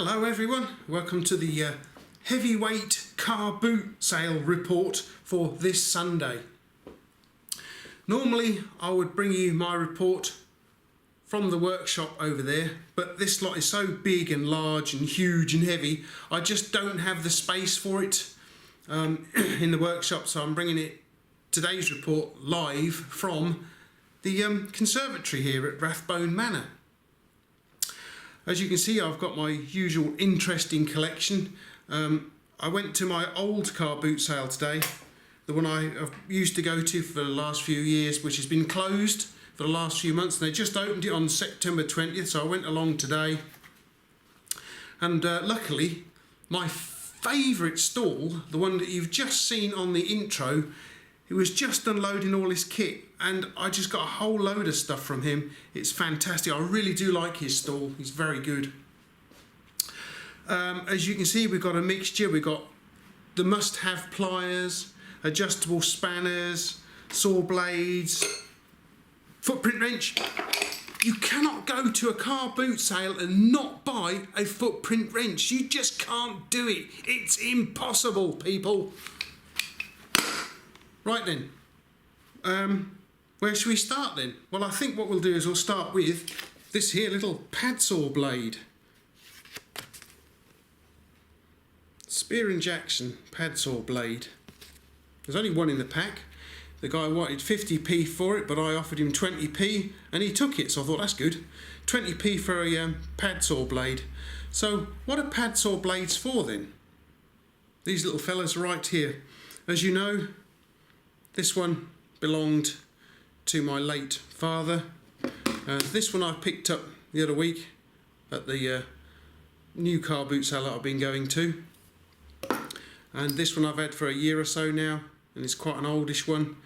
Hello everyone, welcome to the heavyweight car boot sale report for this Sunday. Normally I would bring you my report from the workshop over there, but this lot is so big and large and huge and heavy, I just don't have the space for it in the workshop, so I'm bringing today's report live from the conservatory here at Rathbone Manor. As you can see, I've got my usual interesting collection. I went to my old car boot sale today, the one I used to go to for the last few years, which has been closed for the last few months, and they just opened it on September 20th, so I went along today. And luckily, my favourite stall, the one that you've just seen on the intro, he was just unloading all his kit, and I just got a whole load of stuff from him. It's fantastic. I really do like his stall. He's very good. As you can see, we've got a mixture. We've got the must-have pliers, adjustable spanners, saw blades, footprint wrench. You cannot go to a car boot sale and not buy a footprint wrench. You just can't do it. It's impossible, people. Right then, where should we start then? Well, I think what we'll do is we'll start with this here little pad saw blade. Spear and Jackson pad saw blade. There's only one in the pack. The guy wanted 50p for it, but I offered him 20p and he took it, so I thought that's good. 20p for a pad saw blade. So what are pad saw blades for then? These little fellas right here. As you know, this one belonged to my late father. This one I picked up the other week at the new car boot sale that I've been going to. And this one I've had for a year or so now, and it's quite an oldish one.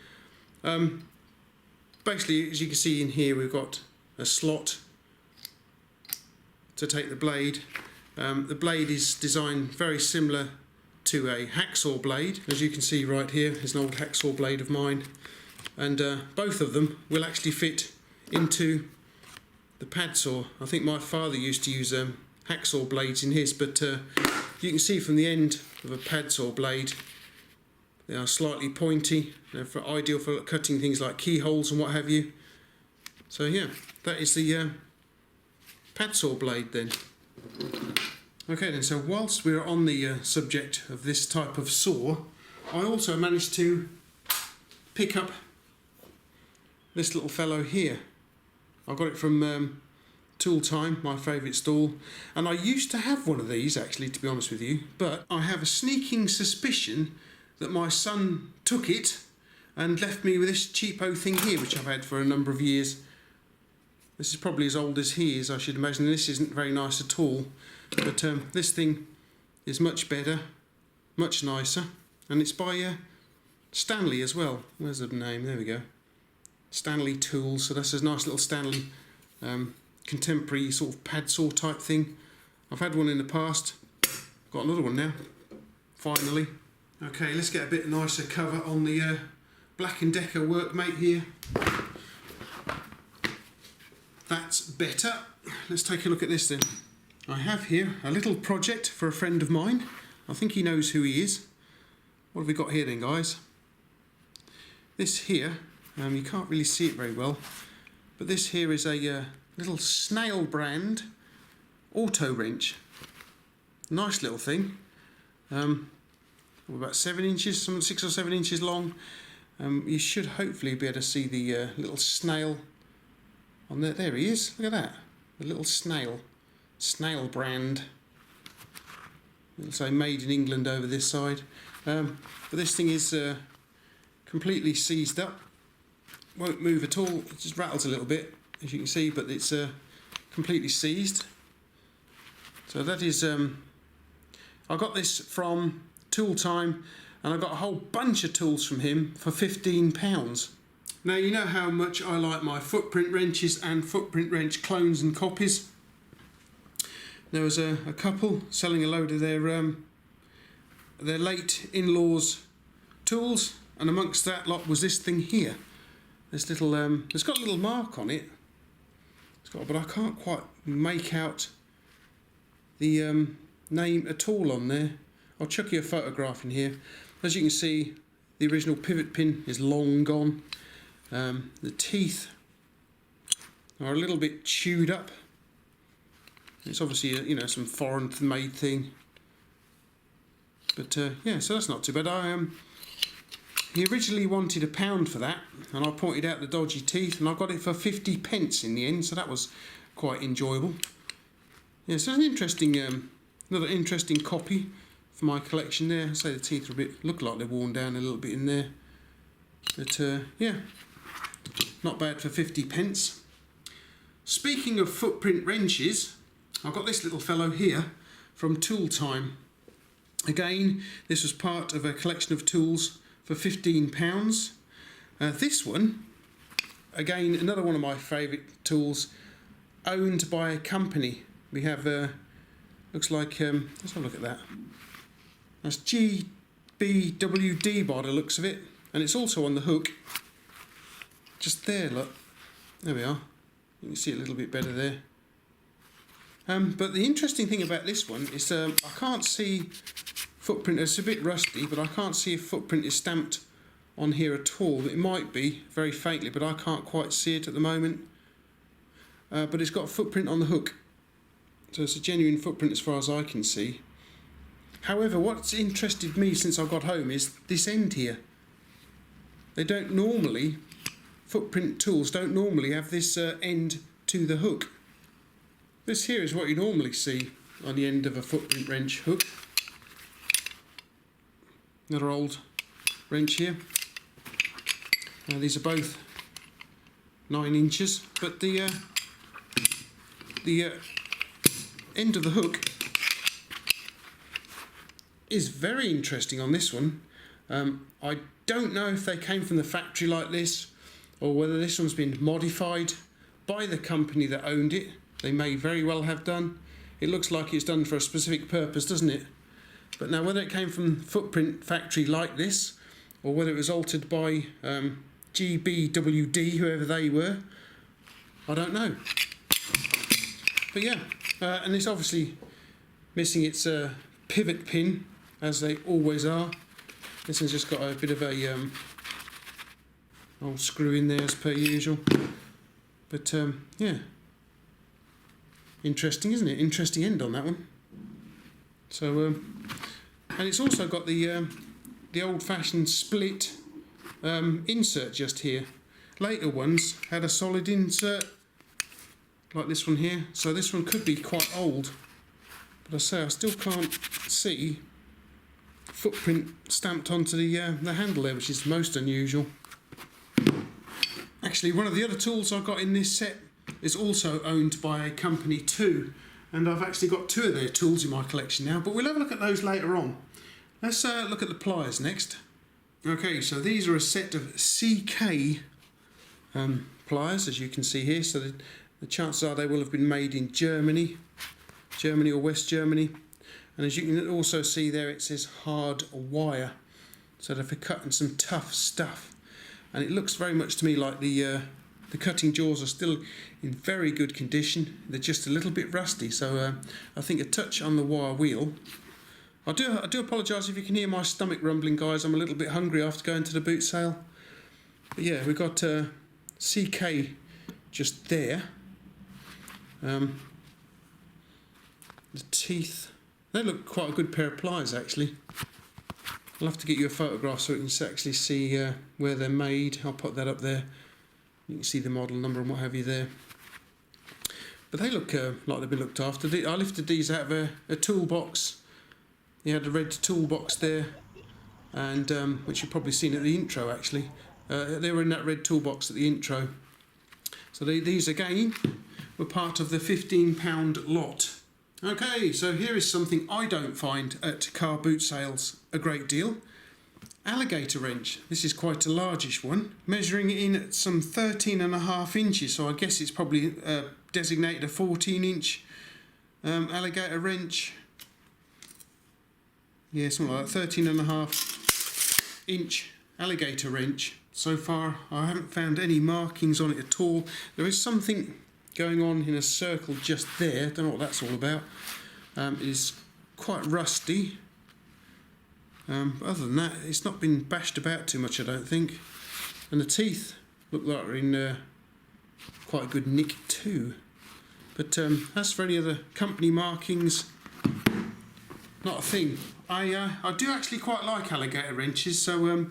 Basically, as you can see in here, we've got a slot to take the blade. The blade is designed very similar to a hacksaw blade. As you can see right here, there's an old hacksaw blade of mine, and both of them will actually fit into the pad saw. I think my father used to use hacksaw blades in his, but you can see from the end of a pad saw blade, they are slightly pointy. They're ideal for cutting things like keyholes and what have you. So yeah, that is the pad saw blade then. Okay then, so whilst we're on the subject of this type of saw, I also managed to pick up this little fellow here. I got it from Tool Time, my favourite stall, and I used to have one of these actually, to be honest with you, but I have a sneaking suspicion that my son took it and left me with this cheapo thing here, which I've had for a number of years. This is probably as old as he is, I should imagine. This isn't very nice at all. But this thing is much better, much nicer, and it's by Stanley as well. Where's the name? There we go. Stanley Tools. So that's a nice little Stanley contemporary sort of pad saw type thing. I've had one in the past. Got another one now. Finally. Okay, let's get a bit nicer cover on the Black & Decker workmate here. That's better. Let's take a look at this then. I have here a little project for a friend of mine. I think he knows who he is. What have we got here then, guys? This here, you can't really see it very well, but this here is a little snail brand auto wrench. Nice little thing. About 7 inches, 6 or 7 inches long. You should hopefully be able to see the little snail on there. There he is. Look at that. The little snail. Snail brand. It'll say made in England over this side. But this thing is completely seized up. Won't move at all. It just rattles a little bit, as you can see, but it's completely seized. So that is. I got this from Tool Time, and I got a whole bunch of tools from him for £15. Now you know how much I like my footprint wrenches and footprint wrench clones and copies. There was a couple selling a load of their late in-laws tools, and amongst that lot was this thing here. This little, it's got a little mark on it. It's got, but I can't quite make out the name at all on there. I'll chuck you a photograph in here. As you can see, the original pivot pin is long gone. The teeth are a little bit chewed up. It's obviously a, you know, some foreign made thing. But yeah, so that's not too bad. He originally wanted £1 for that, and I pointed out the dodgy teeth, and I got it for 50p in the end, so that was quite enjoyable. Yeah, so it's an interesting, another interesting copy for my collection there. I say the teeth are a bit, look like they're worn down a little bit in there. But yeah, not bad for 50p. Speaking of footprint wrenches, I've got this little fellow here from Tool Time. Again, this was part of a collection of tools for £15. This one, again, another one of my favourite tools, owned by a company. We have, looks like, let's have a look at that. That's GBWD by the looks of it, and it's also on the hook. Just there, look. There we are. You can see it a little bit better there. But the interesting thing about this one is I can't see footprint. It's a bit rusty, but I can't see if footprint is stamped on here at all. It might be, very faintly, but I can't quite see it at the moment. But it's got a footprint on the hook. So it's a genuine footprint as far as I can see. However, what's interested me since I got home is this end here. They don't normally, footprint tools don't normally have this end to the hook. This here is what you normally see on the end of a footprint wrench hook. Another old wrench here. These are both 9 inches, but the end of the hook is very interesting on this one. I don't know if they came from the factory like this, or whether this one's been modified by the company that owned it. They may very well have done. It looks like it's done for a specific purpose, doesn't it? But now whether it came from footprint factory like this, or whether it was altered by GBWD, whoever they were, I don't know. But yeah, and it's obviously missing its pivot pin, as they always are. This one's just got a bit of a old screw in there as per usual. But yeah, interesting, isn't it? Interesting end on that one. So, and it's also got the old-fashioned split insert just here. Later ones had a solid insert, like this one here. So this one could be quite old, but I say I still can't see footprint stamped onto the handle there, which is most unusual. Actually, one of the other tools I've got in this set is also owned by a company too, and I've actually got 2 of their tools in my collection now, but we'll have a look at those later on. Let's look at the pliers next. Okay, so these are a set of CK pliers, as you can see here. So the chances are they will have been made in Germany or West Germany. And as you can also see there, it says hard wire. So they're for cutting some tough stuff. And it looks very much to me like the cutting jaws are still in very good condition. They're just a little bit rusty, so I think a touch on the wire wheel. I do apologise if you can hear my stomach rumbling, guys. I'm a little bit hungry after going to the boot sale. But yeah, we've got CK just there. The teeth, they look quite a good pair of pliers actually. I'll have to get you a photograph so you can actually see where they're made. I'll put that up there. You can see the model number and what have you there. But they look like they've been looked after. I lifted these out of a toolbox. You had a red toolbox there, and which you've probably seen at the intro actually. They were in that red toolbox at the intro. So these again were part of the £15 lot. Okay, so here is something I don't find at car boot sales a great deal. Alligator wrench. This is quite a largish one, measuring in at some 13.5 inches, so I guess it's probably designated a 14-inch alligator wrench. Yeah, something like that, 13.5 inch alligator wrench. So far I haven't found any markings on it at all. There is something going on in a circle just there, don't know what that's all about. is quite rusty. Other than that, it's not been bashed about too much, I don't think. And the teeth look like they're in quite a good nick too. But as for any other company markings, not a thing. I do actually quite like Alligator wrenches, so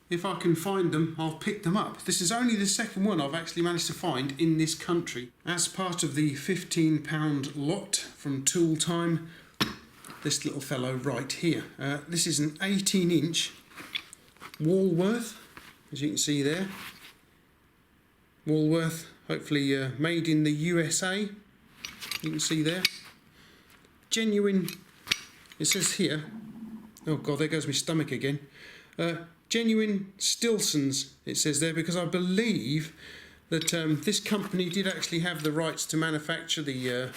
if I can find them, I'll pick them up. This is only the second one I've actually managed to find in this country. As part of the £15 lot from Tool Time, this little fellow right here. This is an 18-inch Walworth, as you can see there. Walworth, hopefully made in the USA. You can see there. Genuine, it says here, oh god, there goes my stomach again. Genuine Stilsons, it says there, because I believe that this company did actually have the rights to manufacture the, or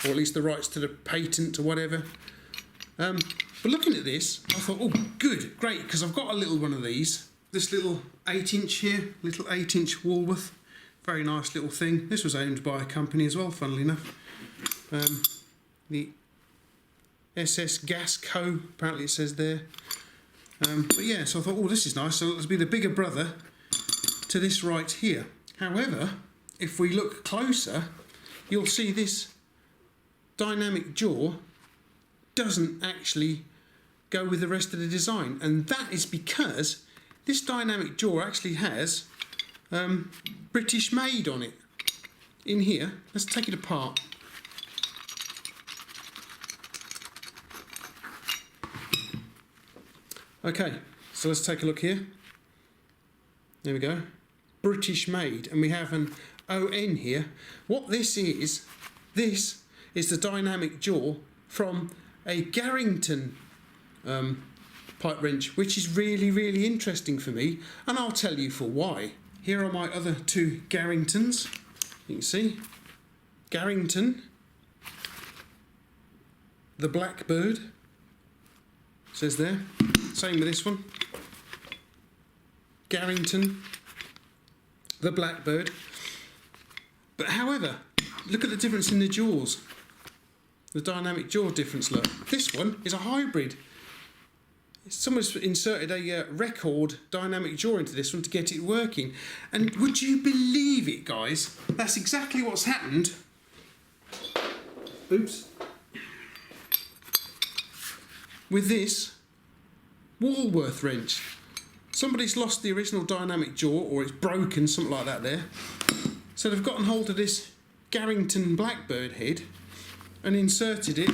at least the rights to the patent or whatever. But looking at this, I thought, oh, good, great, because I've got a little one of these. This little 8-inch here, little 8-inch Walworth. Very nice little thing. This was owned by a company as well, funnily enough. The SS Gas Co, apparently it says there. But yeah, so I thought, oh, this is nice. So it'll be the bigger brother to this right here. However, if we look closer, you'll see this dynamic jaw doesn't actually go with the rest of the design, and that is because this dynamic jaw actually has British made on it. In here, let's take it apart. Okay, so let's take a look here. There we go. British made, and we have an ON here. What this is the dynamic jaw from a Garrington pipe wrench, which is really, really interesting for me, and I'll tell you for why. Here are my other two Garringtons. You can see Garrington, the Blackbird, says there. Same with this one. Garrington, the Blackbird. But however, look at the difference in the jaws. The dynamic jaw difference, look. This one is a hybrid. Someone's inserted a record dynamic jaw into this one to get it working. And would you believe it, guys? That's exactly what's happened. Oops. With this Walworth wrench. Somebody's lost the original dynamic jaw, or it's broken, something like that there. So they've gotten hold of this Garrington Blackbird head and inserted it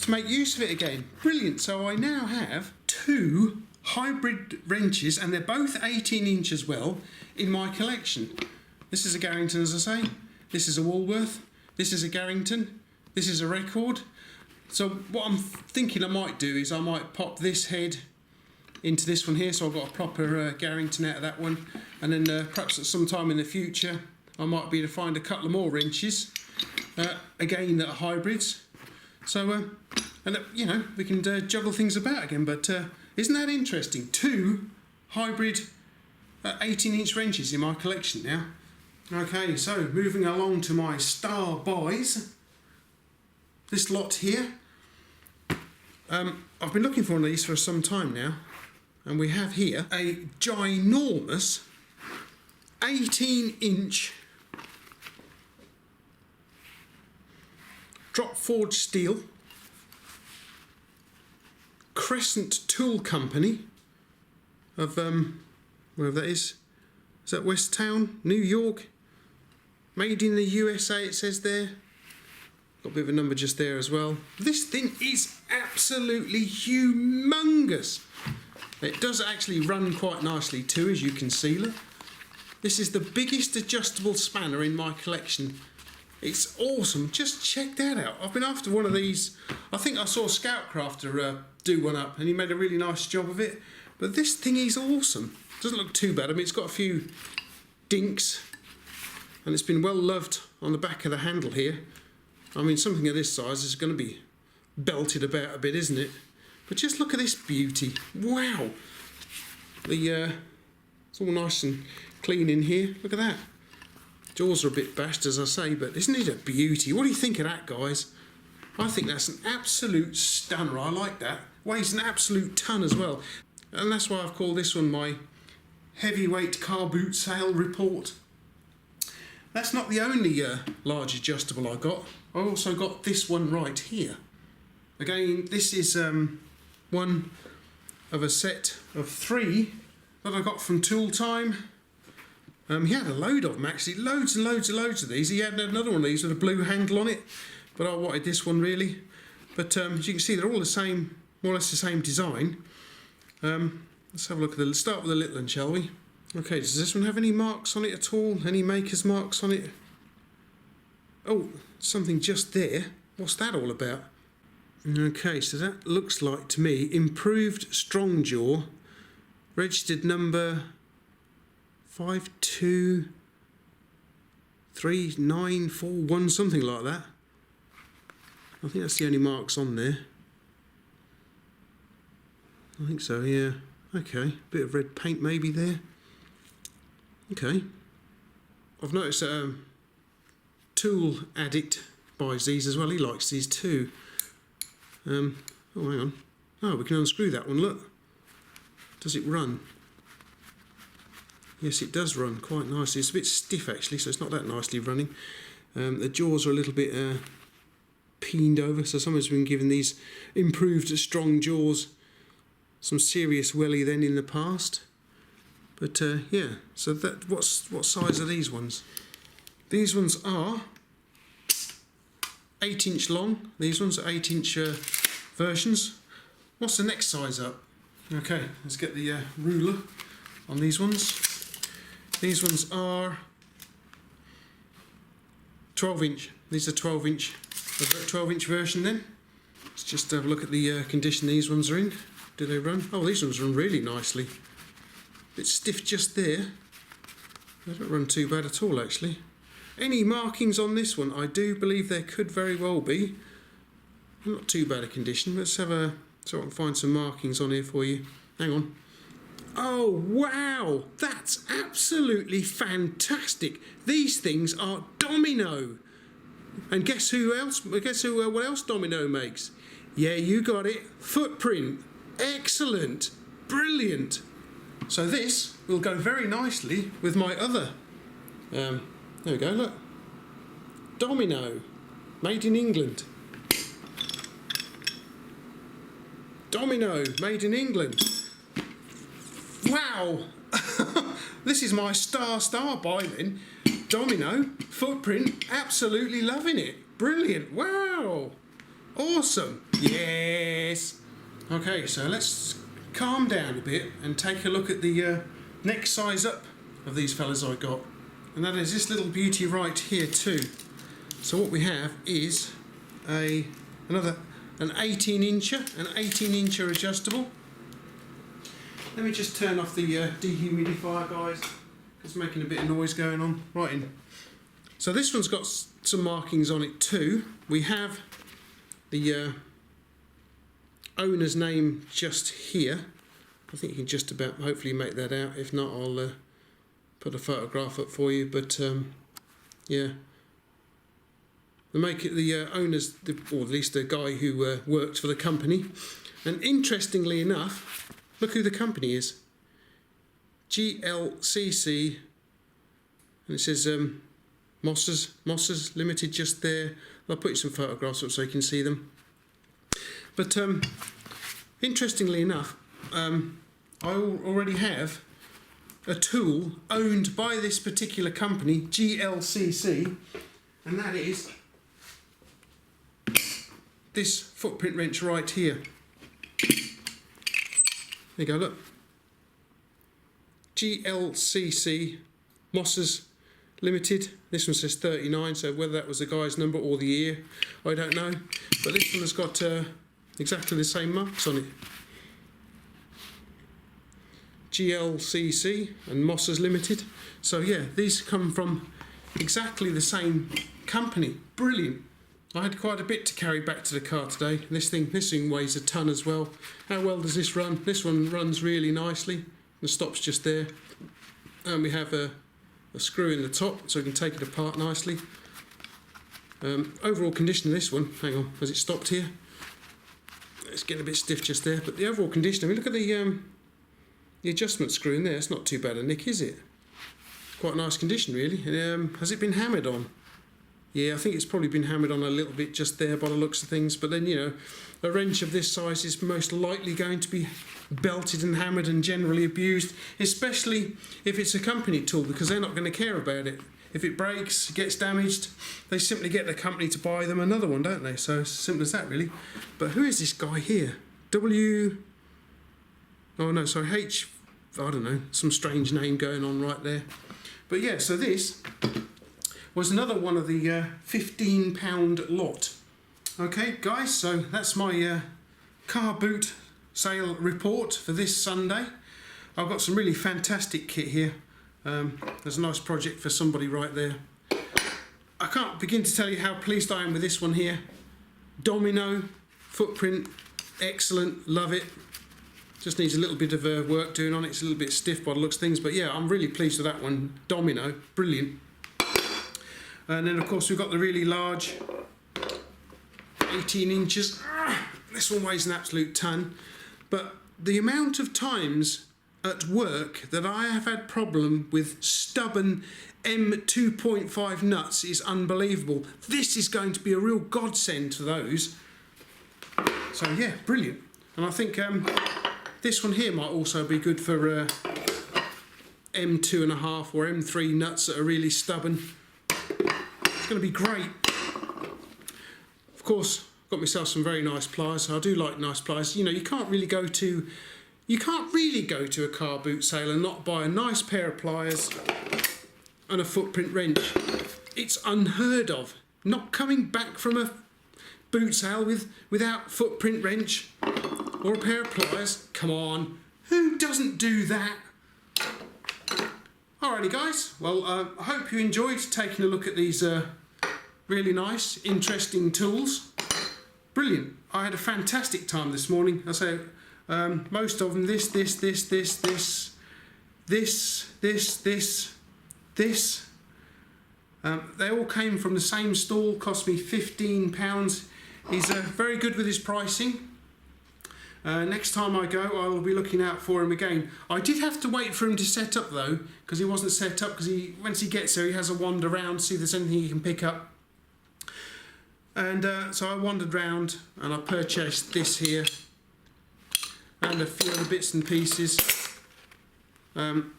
to make use of it again. Brilliant. So I now have two hybrid wrenches, and they're both 18-inch as well, in my collection. This is a Garrington, as I say. This is a Walworth. This is a Garrington. This is a record. So what I'm thinking I might do is I might pop this head into this one here, so I've got a proper Garrington out of that one, and then perhaps at some time in the future I might be able to find a couple of more wrenches, again that are hybrids. So, and you know, we can juggle things about again. But isn't that interesting? Two hybrid 18-inch wrenches in my collection now. Okay, so moving along to my star buys. This lot here. I've been looking for one of these for some time now, and we have here a ginormous 18-inch drop forged steel Crescent Tool Company of wherever that is that West Town, New York, made in the USA, it says there. Got a bit of a number just there as well. This thing is absolutely humongous. It does actually run quite nicely too, as you can see. Look. This is the biggest adjustable spanner in my collection. It's awesome. Just check that out. I've been after one of these. I think I saw Scoutcrafter do one up, and he made a really nice job of it. But this thing is awesome. Doesn't look too bad. I mean, it's got a few dinks, and it's been well loved on the back of the handle here. I mean, something of this size is going to be belted about a bit, isn't it? But just look at this beauty. Wow. It's all nice and clean in here. Look at that. Jaws are a bit bashed, as I say, but isn't it a beauty? What do you think of that, guys? I think that's an absolute stunner. I like that. Weighs an absolute ton as well. And that's why I've called this one my heavyweight car boot sale report. That's not the only large adjustable I got. I also got this one right here. Again, this is one of a set of 3 that I got from Tool Time. He had a load of them actually, loads and loads and loads of these. He had another one of these with a blue handle on it, but I wanted this one really. But as you can see, they're all the same, more or less the same design. Let's have a look at start with the little one, shall we? Okay, does this one have any marks on it at all? Any maker's marks on it? Oh, something just there. What's that all about? Okay, so that looks like to me improved strong jaw, registered number 523941, something like that. I think that's the only marks on there. I think so, yeah. Okay, bit of red paint maybe there. Okay. I've noticed that Tool Addict buys these as well. He likes these too. Oh, hang on. Oh, we can unscrew that one, look. Does it run? Yes, it does run quite nicely. It's a bit stiff actually, so it's not that nicely running. The jaws are a little bit peened over, so someone's been given these improved strong jaws some serious welly then in the past. But yeah, so that what size are these ones? These ones are 8-inch long. These ones are 8-inch versions. What's the next size up? Okay, let's get the ruler on these ones. These ones are 12-inch. These are 12-inch. A 12-inch version then. Let's just have a look at the condition these ones are in. Do they run? Oh, these ones run really nicely. Bit stiff just there. They don't run too bad at all actually. Any markings on this one? I do believe there could very well be. Not too bad a condition. Let's have a so I can find some markings on here for you. Hang on. Oh wow, that's absolutely fantastic. These things are Domino. And guess who else? Guess who? What else Domino makes? Yeah, you got it. Footprint. Excellent. Brilliant. So this will go very nicely with my other. There we go. Look. Domino. Made in England. Domino. Made in England. Wow. This is my star buy then. Domino, Footprint, absolutely loving it. Brilliant. Wow. Awesome. Yes. Okay, so let's calm down a bit and take a look at the next size up of these fellas I got. And that is this little beauty right here too. So what we have is an 18-incher, an 18-incher adjustable. Let me just turn off the dehumidifier, guys. It's making a bit of noise going on. Right in. So this one's got some markings on it too. We have the owner's name just here. I think you can just about hopefully make that out. If not, I'll put a photograph up for you. But yeah, the owners, or at least the guy who worked for the company. And interestingly enough, look who the company is. GLCC, and it says Mossers Limited just there. I'll put you some photographs up so you can see them. But interestingly enough, I already have a tool owned by this particular company, GLCC, and that is this footprint wrench right here. There you go, look. GLCC Mossers Limited. This one says 39, so whether that was the guy's number or the year, I don't know. But this one has got exactly the same marks on it. GLCC and Mossers Limited. So yeah, these come from exactly the same company. Brilliant. I had quite a bit to carry back to the car today. This thing weighs a ton as well. How well does this run? This one runs really nicely. The stop's just there. And we have a screw in the top so we can take it apart nicely. Overall condition of this one, hang on, has it stopped here? It's getting a bit stiff just there, but the overall condition, I mean, look at the adjustment screw in there. It's not too bad a nick, is it? Quite a nice condition, really. Has it been hammered on? Yeah, I think it's probably been hammered on a little bit just there by the looks of things, but then, you know, a wrench of this size is most likely going to be belted and hammered and generally abused, especially if it's a company tool, because they're not going to care about it. If it breaks, gets damaged, they simply get the company to buy them another one, don't they? So simple as that, really. But who is this guy here? Oh no, sorry, H. I don't know, some strange name going on right there. But yeah, so this was another one of the £15 lot. Okay, guys, so that's my car boot sale report for this Sunday. I've got some really fantastic kit here. There's a nice project for somebody right there. I can't begin to tell you how pleased I am with this one here. Domino Footprint, excellent, love it. Just needs a little bit of work doing on it. It's a little bit stiff by the looks of things, but yeah, I'm really pleased with that one. Domino, brilliant. And then of course we've got the really large 18 inches. This one weighs an absolute ton, but the amount of times at work that I have had problem with stubborn M2.5 nuts is unbelievable. This is going to be a real godsend for those. So yeah, brilliant. And I think this one here might also be good for M2.5 or M3 nuts that are really stubborn. It's going to be great. Of course, got myself some very nice pliers. I do like nice pliers. You know, you can't really go to a car boot sale and not buy a nice pair of pliers and a footprint wrench. It's unheard of. Not coming back from a boot sale without footprint wrench or a pair of pliers. Come on, who doesn't do that? Alrighty guys, well I hope you enjoyed taking a look at these really nice, interesting tools. Brilliant. I had a fantastic time this morning. I say most of them, this, they all came from the same stall, cost me £15. He's very good with his pricing. Next time I go, I will be looking out for him again. I did have to wait for him to set up though, because he wasn't set up, because once he gets there he has a wander around, see if there's anything he can pick up. And so I wandered round and I purchased this here and a few other bits and pieces. And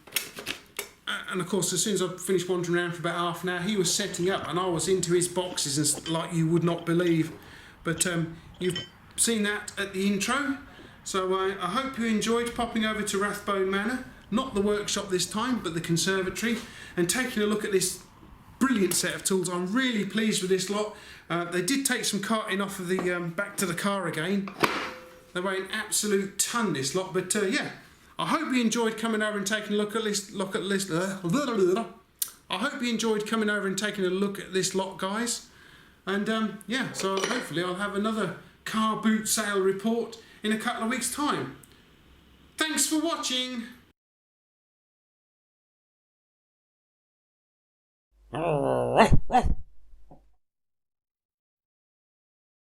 of course, as soon as I finished wandering around for about half an hour, he was setting up and I was into his boxes and like you would not believe. But you've seen that at the intro. So I hope you enjoyed popping over to Rathbone Manor, not the workshop this time, but the conservatory, and taking a look at this brilliant set of tools. I'm really pleased with this lot. They did take some carting off of the back to the car again. They weigh an absolute ton, this lot, but yeah, I hope you enjoyed coming over and taking a look at this. I hope you enjoyed coming over and taking a look at this lot, guys. And yeah, so hopefully I'll have another car boot sale report in a couple of weeks' time. Thanks for watching.